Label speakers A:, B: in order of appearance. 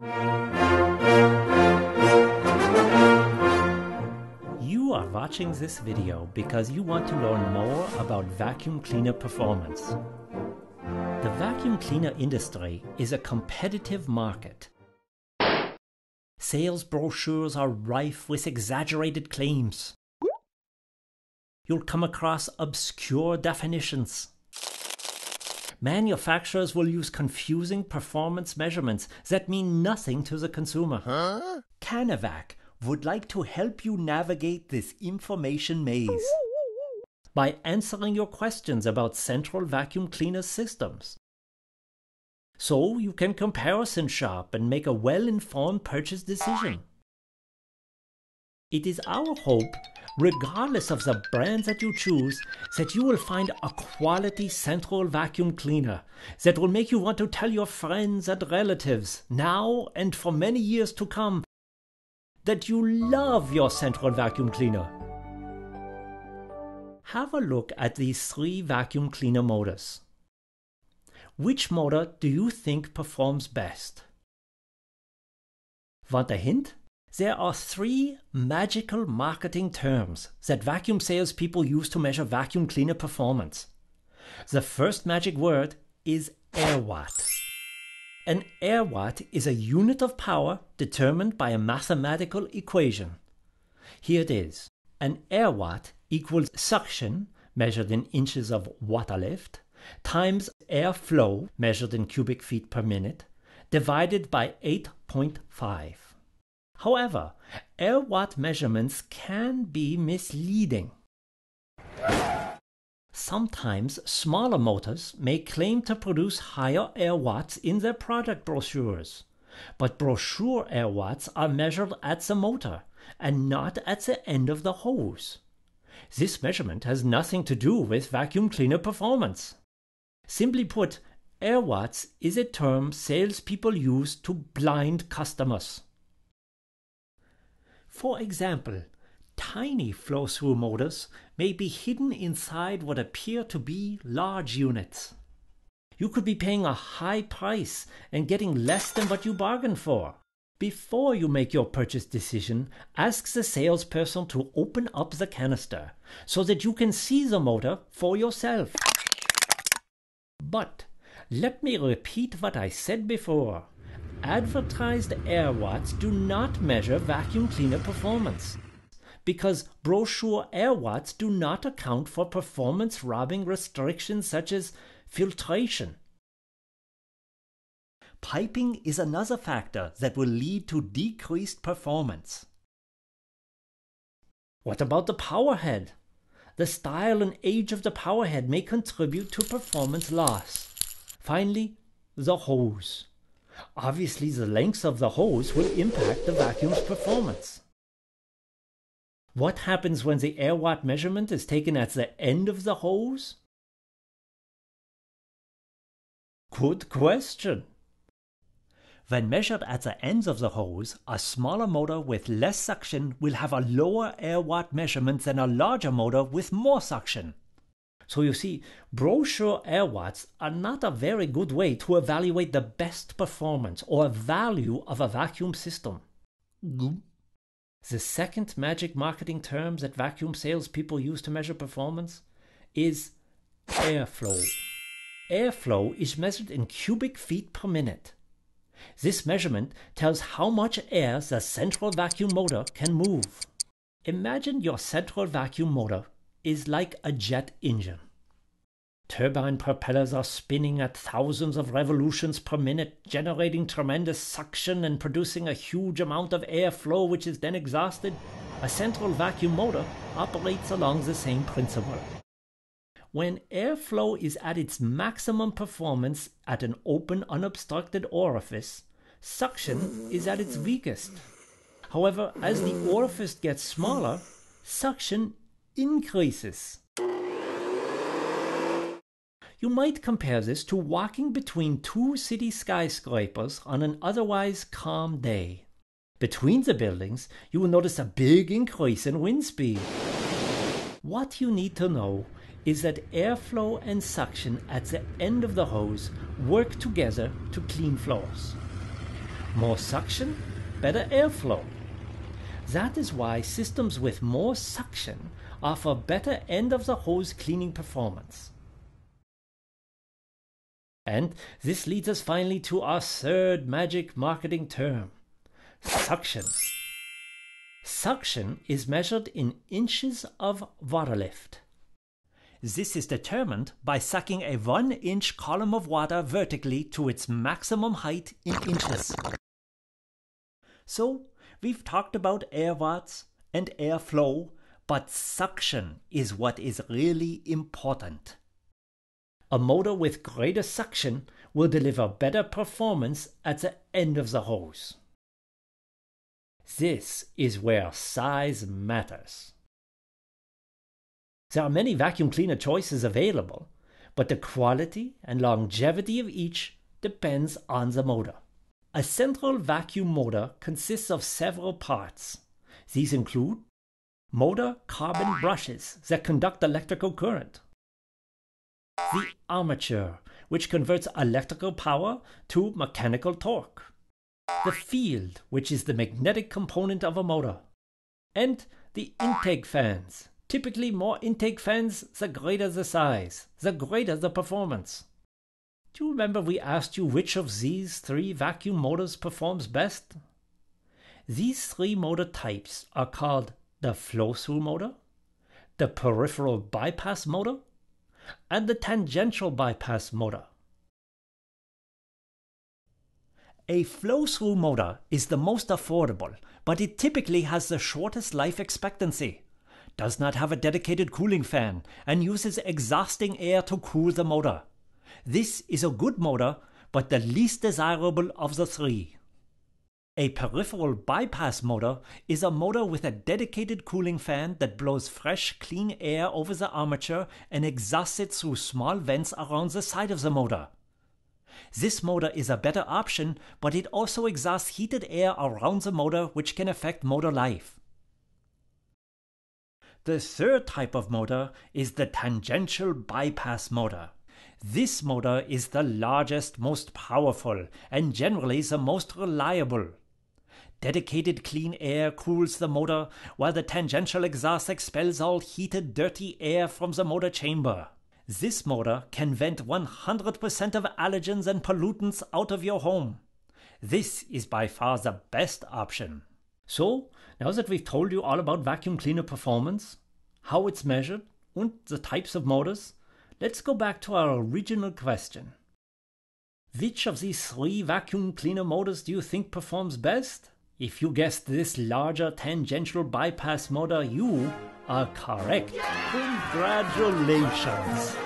A: You are watching this video because you want to learn more about vacuum cleaner performance. The vacuum cleaner industry is a competitive market. Sales brochures are rife with exaggerated claims. You'll come across obscure definitions. Manufacturers will use confusing performance measurements that mean nothing to the consumer. Canavac would like to help you navigate this information maze by answering your questions about central vacuum cleaner systems. So you can comparison shop and make a well-informed purchase decision. It is our hope, regardless of the brand that you choose, that you will find a quality central vacuum cleaner that will make you want to tell your friends and relatives, now and for many years to come, that you love your central vacuum cleaner. Have a look at these 3 vacuum cleaner motors. Which motor do you think performs best? Want a hint? There are 3 magical marketing terms that vacuum salespeople use to measure vacuum cleaner performance. The first magic word is airwatt. An airwatt is a unit of power determined by a mathematical equation. Here it is. An airwatt equals suction, measured in inches of water lift, times airflow, measured in cubic feet per minute, divided by 8.5. However, airwatt measurements can be misleading. Sometimes smaller motors may claim to produce higher airwatts in their product brochures, but brochure airwatts are measured at the motor and not at the end of the hose. This measurement has nothing to do with vacuum cleaner performance. Simply put, airwatts is a term salespeople use to blind customers. For example, tiny flow-through motors may be hidden inside what appear to be large units. You could be paying a high price and getting less than what you bargained for. Before you make your purchase decision, ask the salesperson to open up the canister so that you can see the motor for yourself. But let me repeat what I said before. Advertised airwatts do not measure vacuum cleaner performance, because brochure airwatts do not account for performance-robbing restrictions such as filtration. Piping is another factor that will lead to decreased performance. What about the power head? The style and age of the power head may contribute to performance loss. Finally, the hose. Obviously, the length of the hose will impact the vacuum's performance. What happens when the airwatt measurement is taken at the end of the hose? Good question. When measured at the ends of the hose, a smaller motor with less suction will have a lower airwatt measurement than a larger motor with more suction. So you see, brochure airwatts are not a very good way to evaluate the best performance or value of a vacuum system. The second magic marketing term that vacuum salespeople use to measure performance is airflow. Airflow is measured in cubic feet per minute. This measurement tells how much air the central vacuum motor can move. Imagine your central vacuum motor is like a jet engine. Turbine propellers are spinning at thousands of revolutions per minute, generating tremendous suction and producing a huge amount of airflow which is then exhausted. A central vacuum motor operates along the same principle. When airflow is at its maximum performance at an open, unobstructed orifice, suction is at its weakest. However, as the orifice gets smaller, suction increases. You might compare this to walking between 2 city skyscrapers on an otherwise calm day. Between the buildings, you will notice a big increase in wind speed. What you need to know is that airflow and suction at the end of the hose work together to clean floors. More suction, better airflow. That is why systems with more suction offer better end-of-the-hose cleaning performance. And this leads us finally to our third magic marketing term, suction. Suction is measured in inches of water lift. This is determined by sucking a 1-inch column of water vertically to its maximum height in inches. So, we've talked about airwatts and airflow, but suction is what is really important. A motor with greater suction will deliver better performance at the end of the hose. This is where size matters. There are many vacuum cleaner choices available, but the quality and longevity of each depends on the motor. A central vacuum motor consists of several parts. These include motor carbon brushes that conduct electrical current, the armature, which converts electrical power to mechanical torque, the field, which is the magnetic component of a motor, and the intake fans. Typically, more intake fans, the greater the size, the greater the performance. Do you remember we asked you which of these 3 vacuum motors performs best? These 3 motor types are called the flow-through motor, the peripheral bypass motor, and the tangential bypass motor. A flow-through motor is the most affordable, but it typically has the shortest life expectancy, does not have a dedicated cooling fan, and uses exhausting air to cool the motor. This is a good motor, but the least desirable of the 3. A peripheral bypass motor is a motor with a dedicated cooling fan that blows fresh, clean air over the armature and exhausts it through small vents around the side of the motor. This motor is a better option, but it also exhausts heated air around the motor, which can affect motor life. The third type of motor is the tangential bypass motor. This motor is the largest, most powerful, and generally the most reliable. Dedicated clean air cools the motor, while the tangential exhaust expels all heated, dirty air from the motor chamber. This motor can vent 100% of allergens and pollutants out of your home. This is by far the best option. So, now that we've told you all about vacuum cleaner performance, how it's measured, and the types of motors, let's go back to our original question. Which of these 3 vacuum cleaner motors do you think performs best? If you guessed this larger tangential bypass motor, you are correct. Congratulations!